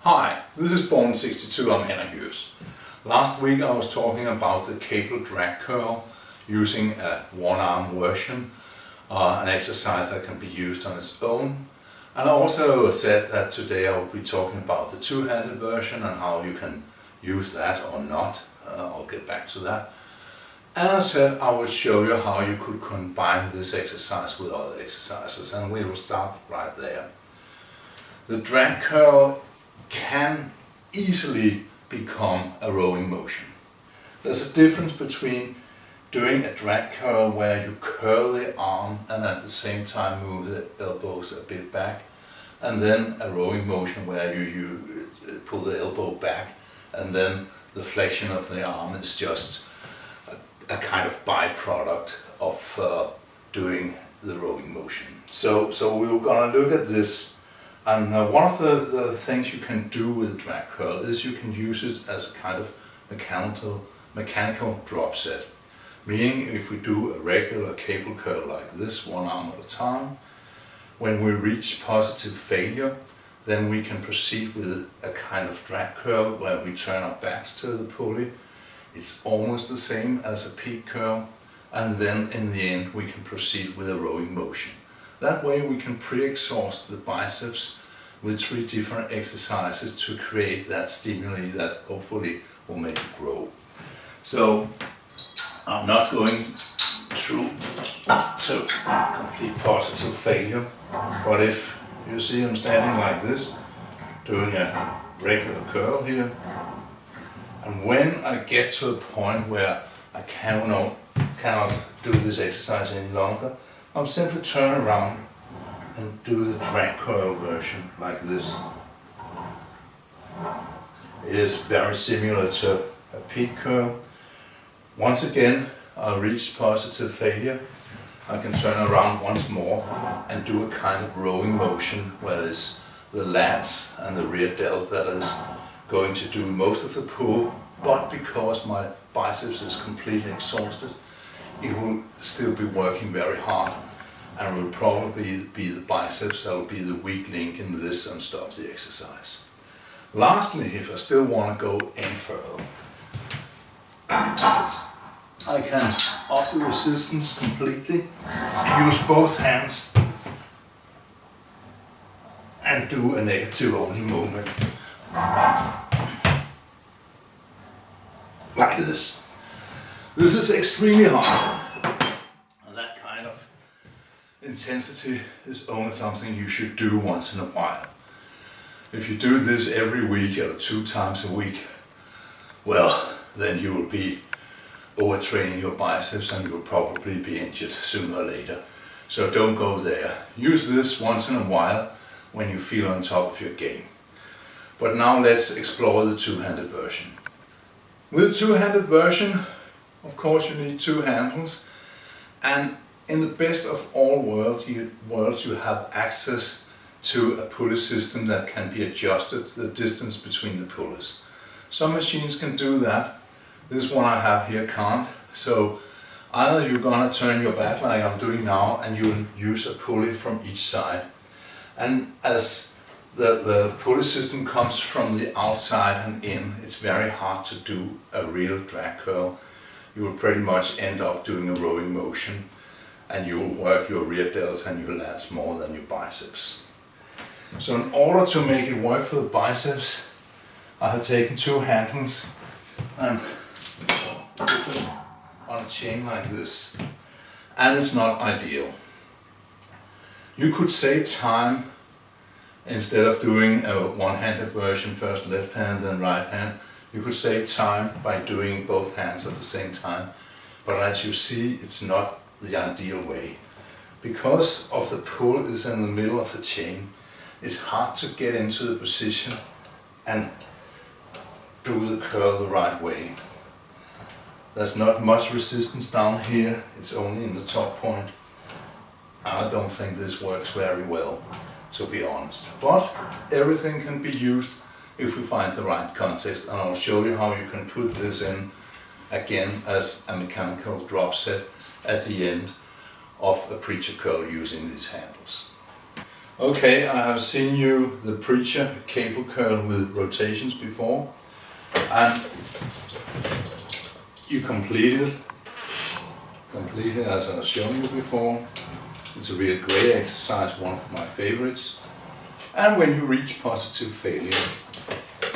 Hi, this is Born62, I'm Henrik. Last week I was talking about the cable drag curl using a one-arm version, an exercise that can be used on its own. And I also said that today I will be talking about the two-handed version and how you can use that or not. I'll get back to that. And I said I would show you how you could combine this exercise with other exercises, and we will start right there. The drag curl can easily become a rowing motion. There's a difference between doing a drag curl where you curl the arm and at the same time move the elbows a bit back, and then a rowing motion where you pull the elbow back and then the flexion of the arm is just a kind of byproduct of doing the rowing motion. So we're going to look at this. And one of the things you can do with drag curl is you can use it as a kind of mechanical drop set. Meaning if we do a regular cable curl like this, one arm at a time, when we reach positive failure, then we can proceed with a kind of drag curl where we turn our backs to the pulley. It's almost the same as a peak curl, and then in the end we can proceed with a rowing motion. That way we can pre-exhaust the biceps with 3 different exercises to create that stimuli that hopefully will make it grow. So I'm not going through to complete positive failure, but if you see I'm standing like this, doing a regular curl here, and when I get to a point where I cannot do this exercise any longer, I'll simply turn around and do the drag curl version like this. It is very similar to a peak curl. Once again, I reach positive failure. I can turn around once more and do a kind of rowing motion where it's the lats and the rear delt that is going to do most of the pull, but because my biceps is completely exhausted, it will still be working very hard, and will probably be the biceps that will be the weak link in this and stop the exercise. Lastly, if I still want to go any further, I can up the resistance completely, use both hands and do a negative only movement like this. This is extremely hard. Intensity is only something you should do once in a while. If you do this every week or 2 times a week, well, then you will be overtraining your biceps and you'll probably be injured sooner or later. So don't go there. Use this once in a while when you feel on top of your game. But now let's explore the two-handed version. With the two-handed version, of course you need 2 handles, and in the best of all worlds, you have access to a pulley system that can be adjusted to the distance between the pulleys. Some machines can do that. This one I have here can't. So either you're going to turn your back like I'm doing now and you'll use a pulley from each side. And as the pulley system comes from the outside and in, it's very hard to do a real drag curl. You will pretty much end up doing a rowing motion, and you will work your rear delts and your lats more than your biceps. So in order to make it work for the biceps, I have taken 2 handles and put them on a chain like this. And it's not ideal. You could save time instead of doing a one-handed version, first left hand then right hand. You could save time by doing both hands at the same time. But as you see, it's not the ideal way. Because of the pull is in the middle of the chain, it's hard to get into the position and do the curl the right way. There's not much resistance down here, it's only in the top point. I don't think this works very well, to be honest. But everything can be used if we find the right context, and I'll show you how you can put this in again as a mechanical drop set at the end of a preacher curl using these handles. Okay, I have seen you, the preacher, cable curl with rotations before, and you completed as I've shown you before. It's a real great exercise, one of my favorites. And when you reach positive failure,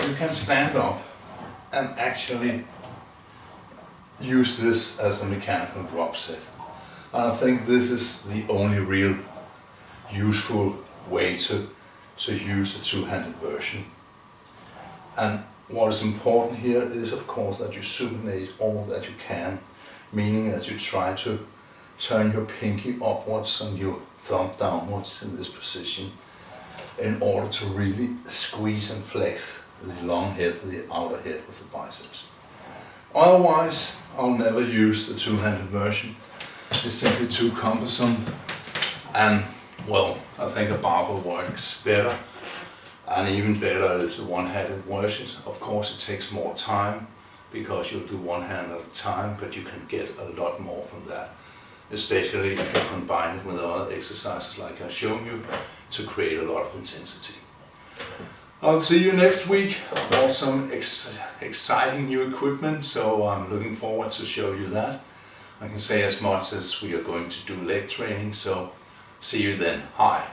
you can stand up and actually use this as a mechanical drop set. And I think this is the only real useful way to use a two-handed version. And what is important here is, of course, that you supinate all that you can, meaning that you try to turn your pinky upwards and your thumb downwards in this position in order to really squeeze and flex the long head, the outer head of the biceps. Otherwise, I'll never use the two-handed version. It's simply too cumbersome, and well, I think a barbell works better, and even better is the one-handed version. Of course, it takes more time because you'll do one hand at a time, but you can get a lot more from that, especially if you combine it with other exercises like I've shown you to create a lot of intensity. I'll see you next week. Awesome, exciting new equipment, so I'm looking forward to show you that. I can say as much as we are going to do leg training, so see you then. Hi.